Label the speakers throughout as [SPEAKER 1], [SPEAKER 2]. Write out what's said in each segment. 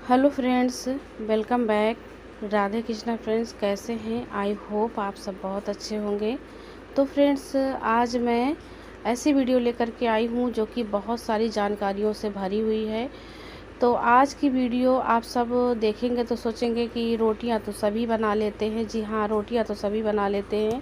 [SPEAKER 1] Hello friends, welcome back. Radhe Krishna friends, कैसे हैं? I hope आप सब बहुत अच्छे होंगे। तो फ्रेंड्स, आज मैं ऐसी वीडियो लेकर के आई हूँ जो कि बहुत सारी जानकारियों से भरी हुई है। तो आज की वीडियो आप सब देखेंगे तो सोचेंगे कि रोटियां तो सभी बना लेते हैं। जी हाँ, रोटियां तो सभी बना लेते हैं,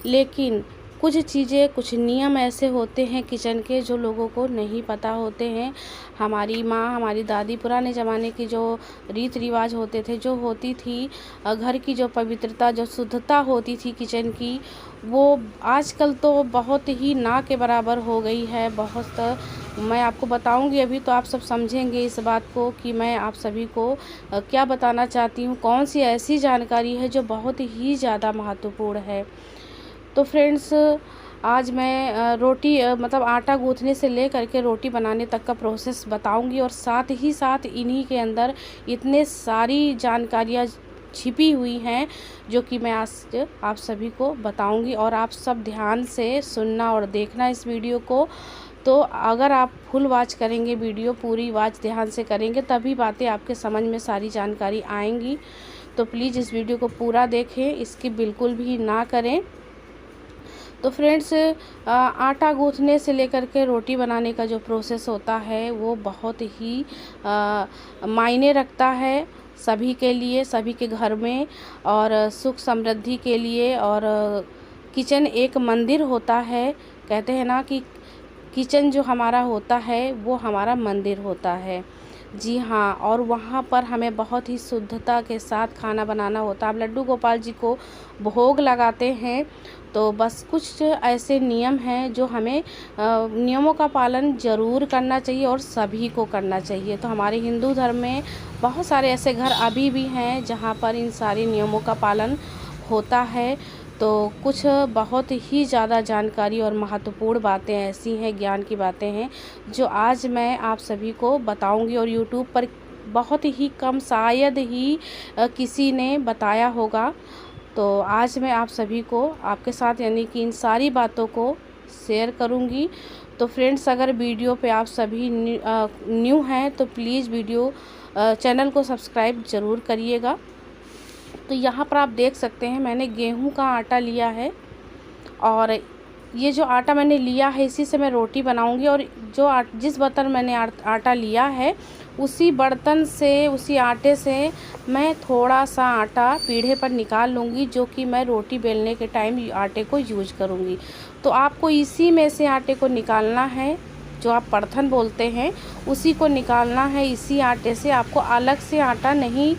[SPEAKER 1] लेकिन कुछ चीज़ें, कुछ नियम ऐसे होते हैं किचन के जो लोगों को नहीं पता होते हैं। हमारी माँ, हमारी दादी, पुराने ज़माने की जो रीत रिवाज होते थे, जो होती थी घर की जो पवित्रता, जो शुद्धता होती थी किचन की, वो आजकल तो बहुत ही ना के बराबर हो गई है। बहुत मैं आपको बताऊंगी अभी, तो आप सब समझेंगे इस बात को कि मैं आप सभी को क्या बताना चाहती हूँ। कौन सी ऐसी जानकारी है जो बहुत ही ज़्यादा महत्वपूर्ण है। तो फ्रेंड्स, आज मैं रोटी मतलब आटा गूँथने से ले करके रोटी बनाने तक का प्रोसेस बताऊंगी, और साथ ही साथ इन्हीं के अंदर इतने सारी जानकारियाँ छिपी हुई हैं जो कि मैं आज आप सभी को बताऊंगी। और आप सब ध्यान से सुनना और देखना इस वीडियो को। तो अगर आप फुल वॉच करेंगे, वीडियो पूरी वॉच ध्यान से करेंगे, तभी बातें आपके समझ में सारी जानकारी आएंगी। तो प्लीज़ इस वीडियो को पूरा देखें, इसकी बिल्कुल भी ना करें। तो फ्रेंड्स, आटा गूँथने से लेकर के रोटी बनाने का जो प्रोसेस होता है वो बहुत ही मायने रखता है सभी के लिए, सभी के घर में, और सुख समृद्धि के लिए। और किचन एक मंदिर होता है। कहते हैं ना कि किचन जो हमारा होता है वो हमारा मंदिर होता है। जी हाँ, और वहाँ पर हमें बहुत ही शुद्धता के साथ खाना बनाना होता है। अब लड्डू गोपाल जी को भोग लगाते हैं, तो बस कुछ ऐसे नियम हैं जो हमें नियमों का पालन ज़रूर करना चाहिए और सभी को करना चाहिए। तो हमारे हिंदू धर्म में बहुत सारे ऐसे घर अभी भी हैं जहाँ पर इन सारे नियमों का पालन होता है। तो कुछ बहुत ही ज़्यादा जानकारी और महत्वपूर्ण बातें ऐसी हैं, ज्ञान की बातें हैं, जो आज मैं आप सभी को बताऊंगी। और यूट्यूब पर बहुत ही कम, शायद ही किसी ने बताया होगा। तो आज मैं आप सभी को, आपके साथ, यानी कि इन सारी बातों को शेयर करूंगी। तो फ्रेंड्स, अगर वीडियो पे आप सभी न्यू हैं तो प्लीज़ वीडियो चैनल को सब्सक्राइब ज़रूर करिएगा। तो यहाँ पर आप देख सकते हैं, मैंने गेहूं का आटा लिया है, और ये जो आटा मैंने लिया है इसी से मैं रोटी बनाऊंगी। और जो जिस बर्तन मैंने आटा लिया है उसी बर्तन से, उसी आटे से मैं थोड़ा सा आटा पीढ़े पर निकाल लूँगी, जो कि मैं रोटी बेलने के टाइम आटे को यूज करूँगी। तो आपको इसी में से आटे को निकालना है, जो आप परथन बोलते हैं, उसी को निकालना है। इसी आटे से, आपको अलग से आटा नहीं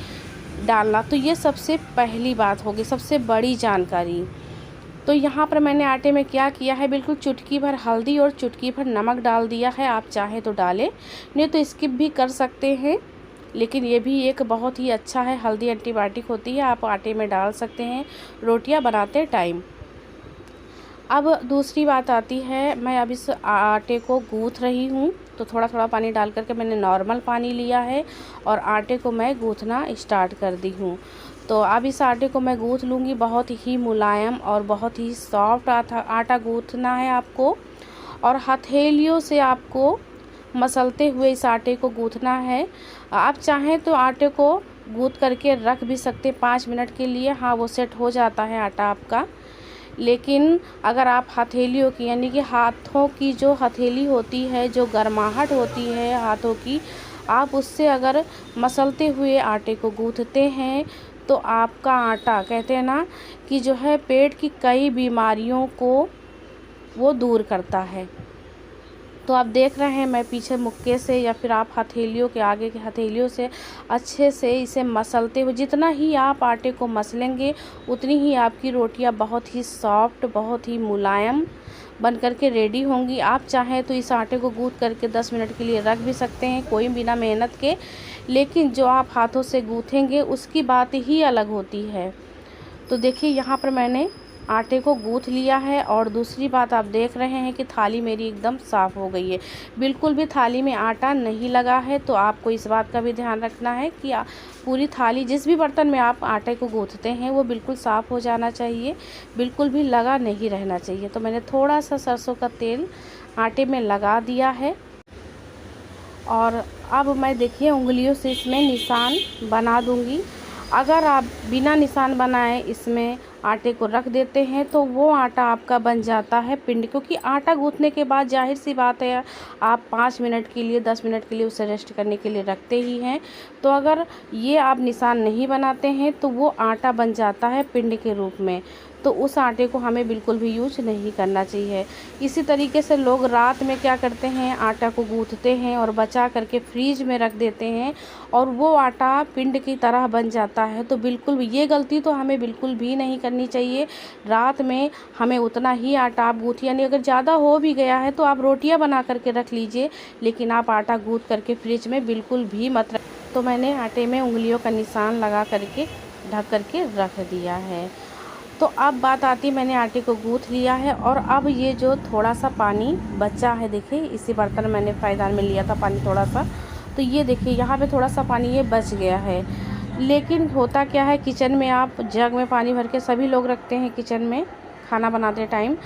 [SPEAKER 1] डालना। तो ये सबसे पहली बात होगी, सबसे बड़ी जानकारी। तो यहाँ पर मैंने आटे में क्या किया है, बिल्कुल चुटकी भर हल्दी और चुटकी भर नमक डाल दिया है। आप चाहें तो डालें, नहीं तो स्किप भी कर सकते हैं, लेकिन ये भी एक बहुत ही अच्छा है। हल्दी एंटीबायोटिक होती है, आप आटे में डाल सकते हैं रोटियां बनाते टाइम। अब दूसरी बात आती है, मैं अब इस आटे को गूँथ रही हूँ। तो थोड़ा थोड़ा पानी डाल करके मैंने नॉर्मल पानी लिया है और आटे को मैं गूँथना स्टार्ट कर दी हूँ। तो अब इस आटे को मैं गूँथ लूँगी। बहुत ही मुलायम और बहुत ही सॉफ्ट आटा गूँथना है आपको, और हथेलियों से आपको मसलते हुए इस आटे को गूँथना है। आप चाहें तो आटे को गूँथ करके रख भी सकते 5 मिनट के लिए, हाँ वो सेट हो जाता है आटा आपका। लेकिन अगर आप हथेलियों की, यानी कि हाथों की जो हथेली होती है, जो गर्माहट होती है हाथों की, आप उससे अगर मसलते हुए आटे को गूँथते हैं तो आपका आटा, कहते हैं ना कि जो है, पेट की कई बीमारियों को वो दूर करता है। तो आप देख रहे हैं, मैं पीछे मुक्के से या फिर आप हथेलियों के आगे के हथेलियों से अच्छे से इसे मसलते हुए, जितना ही आप आटे को मसलेंगे उतनी ही आपकी रोटियां बहुत ही सॉफ्ट, बहुत ही मुलायम बन करके रेडी होंगी। आप चाहें तो इस आटे को गूँथ करके 10 मिनट के लिए रख भी सकते हैं, कोई बिना मेहनत के। लेकिन जो आप हाथों से गूँथेंगे उसकी बात ही अलग होती है। तो देखिए, यहाँ पर मैंने आटे को गूँथ लिया है। और दूसरी बात, आप देख रहे हैं कि थाली मेरी एकदम साफ़ हो गई है, बिल्कुल भी थाली में आटा नहीं लगा है। तो आपको इस बात का भी ध्यान रखना है कि पूरी थाली, जिस भी बर्तन में आप आटे को गूँथते हैं, वो बिल्कुल साफ़ हो जाना चाहिए, बिल्कुल भी लगा नहीं रहना चाहिए। तो मैंने थोड़ा सा सरसों का तेल आटे में लगा दिया है, और अब मैं देखिए उंगलियों से इसमें निशान बना दूंगी। अगर आप बिना निशान बनाए इसमें आटे को रख देते हैं तो वो आटा आपका बन जाता है पिंड, क्योंकि आटा गूँथने के बाद जाहिर सी बात है आप 5 मिनट के लिए 10 मिनट के लिए उसे रेस्ट करने के लिए रखते ही हैं। तो अगर ये आप निशान नहीं बनाते हैं तो वो आटा बन जाता है पिंड के रूप में, तो उस आटे को हमें बिल्कुल भी यूज नहीं करना चाहिए। इसी तरीके से लोग रात में क्या करते हैं, आटा को गूँथते हैं और बचा करके फ्रीज में रख देते हैं और वो आटा पिंड की तरह बन जाता है। तो बिल्कुल भी ये गलती तो हमें बिल्कुल भी नहीं करनी चाहिए। रात में हमें उतना ही आटा आप गूँथिए, यानी अगर ज़्यादा हो भी गया है तो आप रोटियां बना करके रख लीजिए, लेकिन आप आटा गूँथ करके फ्रिज में बिल्कुल भी मत रख। तो मैंने आटे में उंगलियों का निशान लगा करके ढक करके रख दिया है। तो अब बात आती है, मैंने आटे को गूँथ लिया है और अब ये जो थोड़ा सा पानी बचा है, देखिए इसी बर्तन में मैंने पायदान में लिया था पानी थोड़ा सा, तो ये देखिए यहाँ पे थोड़ा सा पानी ये बच गया है। लेकिन होता क्या है, किचन में आप जग में पानी भर के सभी लोग रखते हैं किचन में खाना बनाते टाइम,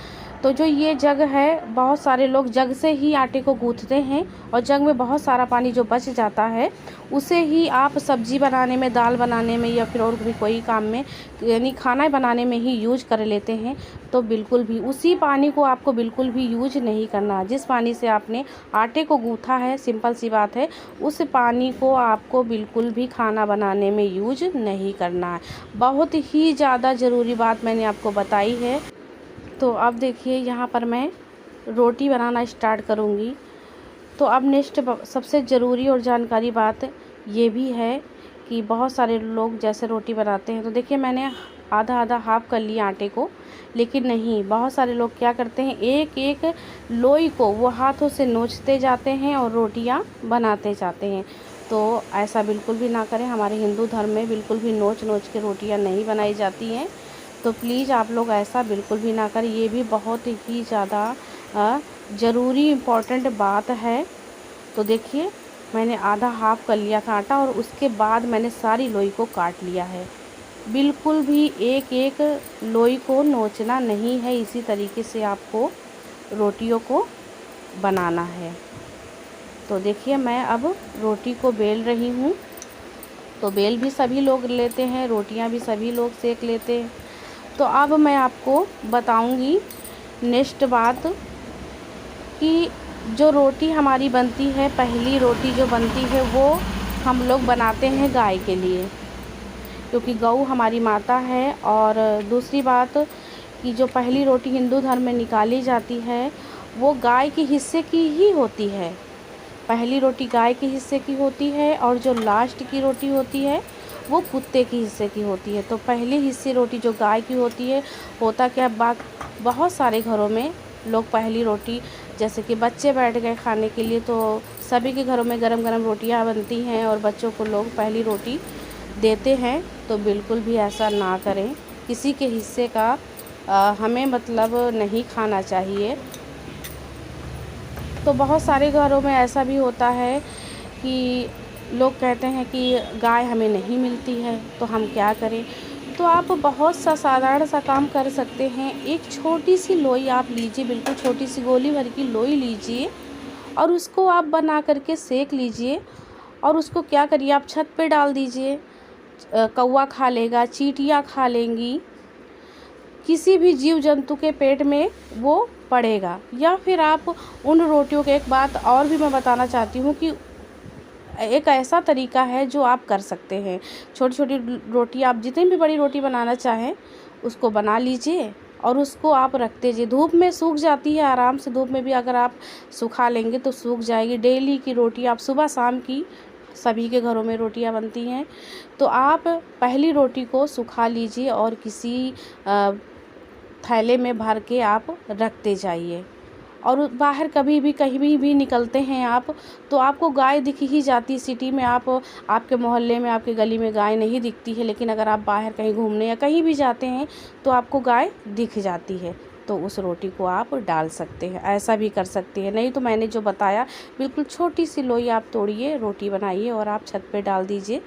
[SPEAKER 1] तो जो ये जग है बहुत सारे लोग जग से ही आटे को गूँथते हैं और जग में बहुत सारा पानी जो बच जाता है उसे ही आप सब्जी बनाने में, दाल बनाने में या फिर और भी कोई काम में, यानी खाना बनाने में ही यूज कर लेते हैं। तो बिल्कुल भी उसी पानी को आपको बिल्कुल भी यूज नहीं करना। जिस पानी से आपने आटे को गूँथा है, सिंपल सी बात है, उस पानी को आपको बिल्कुल भी खाना बनाने में यूज नहीं करना है। बहुत ही ज़्यादा ज़रूरी बात मैंने आपको बताई है। तो अब देखिए यहाँ पर मैं रोटी बनाना स्टार्ट करूँगी। तो अब नेक्स्ट सबसे ज़रूरी और जानकारी बात ये भी है कि बहुत सारे लोग जैसे रोटी बनाते हैं, तो देखिए मैंने आधा आधा हाफ़ कर लिया आटे को, लेकिन नहीं, बहुत सारे लोग क्या करते हैं, एक एक लोई को वो हाथों से नोचते जाते हैं और रोटियां बनाते जाते हैं। तो ऐसा बिल्कुल भी ना करें। हमारे हिंदू धर्म में बिल्कुल भी नोच नोच के रोटियां नहीं बनाई जाती हैं। तो प्लीज़ आप लोग ऐसा बिल्कुल भी ना करें। ये भी बहुत ही ज़्यादा ज़रूरी इम्पॉर्टेंट बात है। तो देखिए मैंने आधा हाफ़ कर लिया था आटा और उसके बाद मैंने सारी लोई को काट लिया है। बिल्कुल भी एक एक लोई को नोचना नहीं है। इसी तरीके से आपको रोटियों को बनाना है। तो देखिए मैं अब रोटी को बेल रही हूँ। तो बेल भी सभी लोग लेते हैं, रोटियाँ भी सभी लोग सेक लेते हैं। तो अब मैं आपको बताऊंगी नेक्स्ट बात कि जो रोटी हमारी बनती है, पहली रोटी जो बनती है वो हम लोग बनाते हैं गाय के लिए, क्योंकि गऊ हमारी माता है। और दूसरी बात कि जो पहली रोटी हिंदू धर्म में निकाली जाती है वो गाय के हिस्से की ही होती है। पहली रोटी गाय के हिस्से की होती है और जो लास्ट की रोटी होती है वो कुत्ते के हिस्से की होती है। तो पहली हिस्से रोटी जो गाय की होती है, होता क्या बहुत सारे घरों में लोग पहली रोटी, जैसे कि बच्चे बैठ गए खाने के लिए तो सभी के घरों में गरम गरम रोटियां बनती हैं और बच्चों को लोग पहली रोटी देते हैं। तो बिल्कुल भी ऐसा ना करें। किसी के हिस्से का हमें मतलब नहीं खाना चाहिए। तो बहुत सारे घरों में ऐसा भी होता है कि लोग कहते हैं कि गाय हमें नहीं मिलती है तो हम क्या करें। तो आप बहुत सा साधारण सा काम कर सकते हैं। एक छोटी सी लोई आप लीजिए, बिल्कुल छोटी सी गोली भर की लोई लीजिए और उसको आप बना करके सेक लीजिए और उसको क्या करिए, आप छत पे डाल दीजिए। कौवा खा लेगा, चींटियाँ खा लेंगी, किसी भी जीव जंतु के पेट में वो पड़ेगा। या फिर आप उन रोटियों के, एक बात और भी मैं बताना चाहती हूँ कि एक ऐसा तरीका है जो आप कर सकते हैं। छोटी छोटी रोटी, आप जितनी भी बड़ी रोटी बनाना चाहें उसको बना लीजिए और उसको आप रखते जाइए। धूप में सूख जाती है आराम से, धूप में भी अगर आप सुखा लेंगे तो सूख जाएगी। डेली की रोटी आप सुबह शाम की, सभी के घरों में रोटियां बनती हैं। तो आप पहली रोटी को सुखा लीजिए और किसी थैले में भर के आप रखते जाइए। और बाहर कभी भी कहीं भी निकलते हैं आप, तो आपको गाय दिख ही जाती। सिटी में आप, आपके मोहल्ले में, आपके गली में गाय नहीं दिखती है, लेकिन अगर आप बाहर कहीं घूमने या कहीं भी जाते हैं तो आपको गाय दिख जाती है। तो उस रोटी को आप डाल सकते हैं, ऐसा भी कर सकते हैं। नहीं तो मैंने जो बताया, बिल्कुल छोटी सी लोई आप तोड़िए, रोटी बनाइए और आप छत पे डाल दीजिए।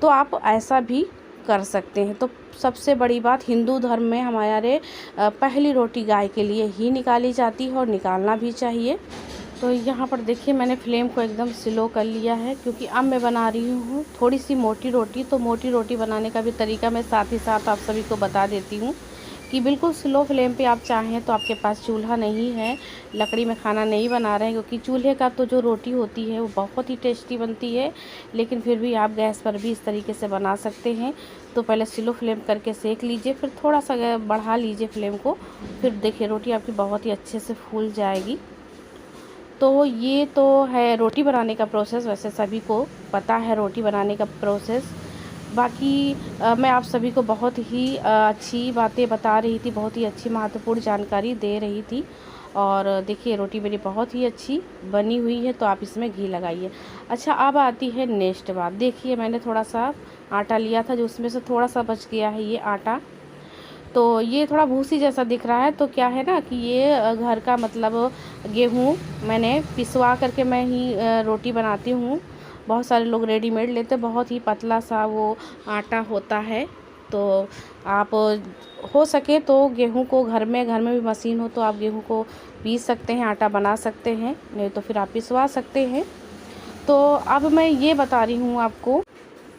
[SPEAKER 1] तो आप ऐसा भी कर सकते हैं। तो सबसे बड़ी बात, हिंदू धर्म में हमारे पहली रोटी गाय के लिए ही निकाली जाती है और निकालना भी चाहिए। तो यहाँ पर देखिए मैंने फ्लेम को एकदम स्लो कर लिया है, क्योंकि अब मैं बना रही हूँ थोड़ी सी मोटी रोटी। तो मोटी रोटी बनाने का भी तरीका मैं साथ ही साथ आप सभी को बता देती हूँ कि बिल्कुल स्लो फ्लेम पे आप चाहें तो आपके पास चूल्हा नहीं है, लकड़ी में खाना नहीं बना रहे हैं, क्योंकि चूल्हे का तो जो रोटी होती है वो बहुत ही टेस्टी बनती है। लेकिन फिर भी आप गैस पर भी इस तरीके से बना सकते हैं। तो पहले स्लो फ्लेम करके सेक लीजिए, फिर थोड़ा सा बढ़ा लीजिए फ्लेम को, फिर देखिए रोटी आपकी बहुत ही अच्छे से फूल जाएगी। तो ये तो है रोटी बनाने का प्रोसेस, वैसे सभी को पता है रोटी बनाने का प्रोसेस। बाकी मैं आप सभी को बहुत ही अच्छी बातें बता रही थी, बहुत ही अच्छी महत्वपूर्ण जानकारी दे रही थी। और देखिए रोटी मेरी बहुत ही अच्छी बनी हुई है, तो आप इसमें घी लगाइए। अच्छा, अब आती है नेक्स्ट बात। देखिए मैंने थोड़ा सा आटा लिया था, जो उसमें से थोड़ा सा बच गया है ये आटा। तो ये थोड़ा भूसी जैसा दिख रहा है, तो क्या है ना कि ये घर का मतलब गेहूँ मैंने पिसवा करके मैं ही रोटी बनाती हूँ। बहुत सारे लोग रेडीमेड लेते, बहुत ही पतला सा वो आटा होता है। तो आप हो सके तो गेहूँ को घर में भी मशीन हो तो आप गेहूँ को पीस सकते हैं, आटा बना सकते हैं, नहीं तो फिर आप पिसवा सकते हैं। तो अब मैं ये बता रही हूँ आपको।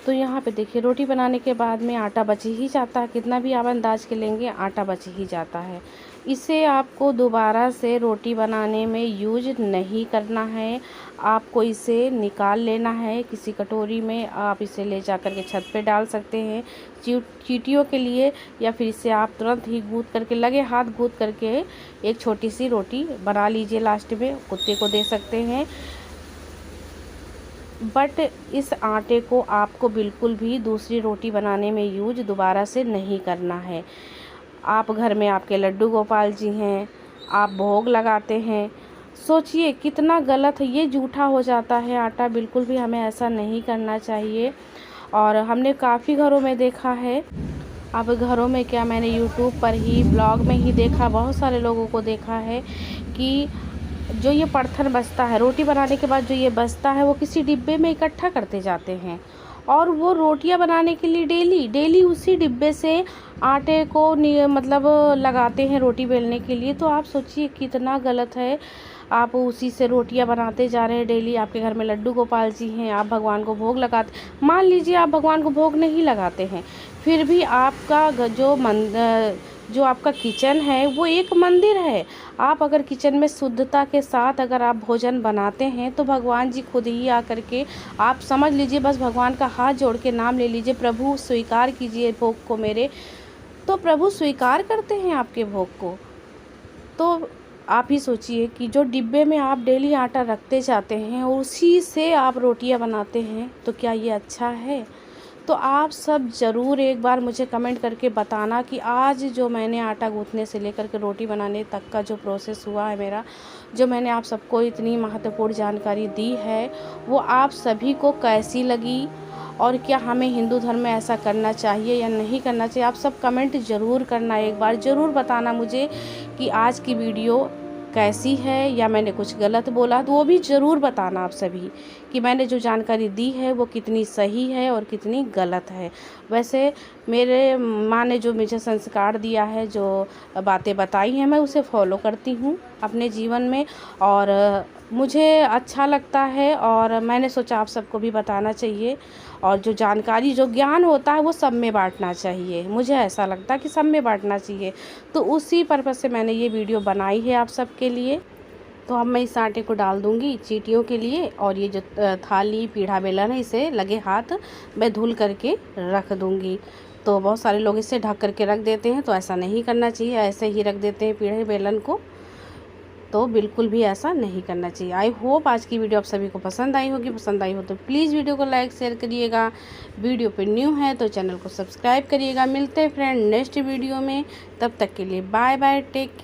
[SPEAKER 1] तो यहाँ पे देखिए रोटी बनाने के बाद में आटा बच ही जाता है, कितना भी आप अंदाज के लेंगे आटा बच ही जाता है। इसे आपको दोबारा से रोटी बनाने में यूज नहीं करना है, आपको इसे निकाल लेना है किसी कटोरी में। आप इसे ले जा कर के छत पे डाल सकते हैं चींटियों के लिए, या फिर इसे आप तुरंत ही गूँथ करके लगे हाथ गूँथ करके एक छोटी सी रोटी बना लीजिए, लास्ट में कुत्ते को दे सकते हैं। बट इस आटे को आपको बिल्कुल भी दूसरी रोटी बनाने में यूज दोबारा से नहीं करना है। आप घर में आपके लड्डू गोपाल जी हैं, आप भोग लगाते हैं, सोचिए कितना गलत है, ये जूठा हो जाता है आटा। बिल्कुल भी हमें ऐसा नहीं करना चाहिए। और हमने काफ़ी घरों में देखा है, अब घरों में क्या, मैंने यूट्यूब पर ही ब्लॉग में ही देखा, बहुत सारे लोगों को देखा है कि जो ये पड़थन बचता है रोटी बनाने के बाद, जो ये बचता है वो किसी डिब्बे में इकट्ठा करते जाते हैं, और वो रोटियां बनाने के लिए डेली डेली उसी डिब्बे से आटे को मतलब लगाते हैं रोटी बेलने के लिए। तो आप सोचिए कितना गलत है, आप उसी से रोटियां बनाते जा रहे हैं डेली। आपके घर में लड्डू गोपाल जी हैं, आप भगवान को भोग लगाते, मान लीजिए आप भगवान को भोग नहीं लगाते हैं, फिर भी आपका जो आपका किचन है वो एक मंदिर है। आप अगर किचन में शुद्धता के साथ अगर आप भोजन बनाते हैं तो भगवान जी खुद ही आकर के, आप समझ लीजिए बस भगवान का हाथ जोड़ के नाम ले लीजिए, प्रभु स्वीकार कीजिए भोग को मेरे, तो प्रभु स्वीकार करते हैं आपके भोग को। तो आप ही सोचिए कि जो डिब्बे में आप डेली आटा रखते जाते हैं और उसी से आप रोटियां बनाते हैं, तो क्या ये अच्छा है? तो आप सब ज़रूर एक बार मुझे कमेंट करके बताना कि आज जो मैंने आटा गूँथने से लेकर के रोटी बनाने तक का जो प्रोसेस हुआ है मेरा, जो मैंने आप सबको इतनी महत्वपूर्ण जानकारी दी है, वो आप सभी को कैसी लगी, और क्या हमें हिंदू धर्म में ऐसा करना चाहिए या नहीं करना चाहिए। आप सब कमेंट ज़रूर करना, एक बार ज़रूर बताना मुझे कि आज की वीडियो कैसी है, या मैंने कुछ गलत बोला तो वो भी ज़रूर बताना आप सभी, कि मैंने जो जानकारी दी है वो कितनी सही है और कितनी गलत है। वैसे मेरे माँ ने जो मुझे संस्कार दिया है, जो बातें बताई हैं, मैं उसे फॉलो करती हूँ अपने जीवन में, और मुझे अच्छा लगता है, और मैंने सोचा आप सबको भी बताना चाहिए। और जो जानकारी, जो ज्ञान होता है वो सब में बांटना चाहिए, मुझे ऐसा लगता है कि सब में बांटना चाहिए। तो उसी पर्पज़ से मैंने ये वीडियो बनाई है आप सबके लिए। तो अब मैं इस आटे को डाल दूंगी चींटियों के लिए, और ये जो थाली पीढ़ा बेलन है इसे लगे हाथ मैं धुल करके रख दूंगी। तो बहुत सारे लोग इसे ढक करके रख देते हैं, तो ऐसा नहीं करना चाहिए, ऐसे ही रख देते हैं पीढ़े बेलन को, तो बिल्कुल भी ऐसा नहीं करना चाहिए। आई होप आज की वीडियो आप सभी को पसंद आई होगी। पसंद आई हो तो प्लीज़ वीडियो को लाइक शेयर करिएगा, वीडियो पे न्यू है तो चैनल को सब्सक्राइब करिएगा। मिलते हैं फ्रेंड नेक्स्ट वीडियो में, तब तक के लिए बाय बाय, टेक केयर।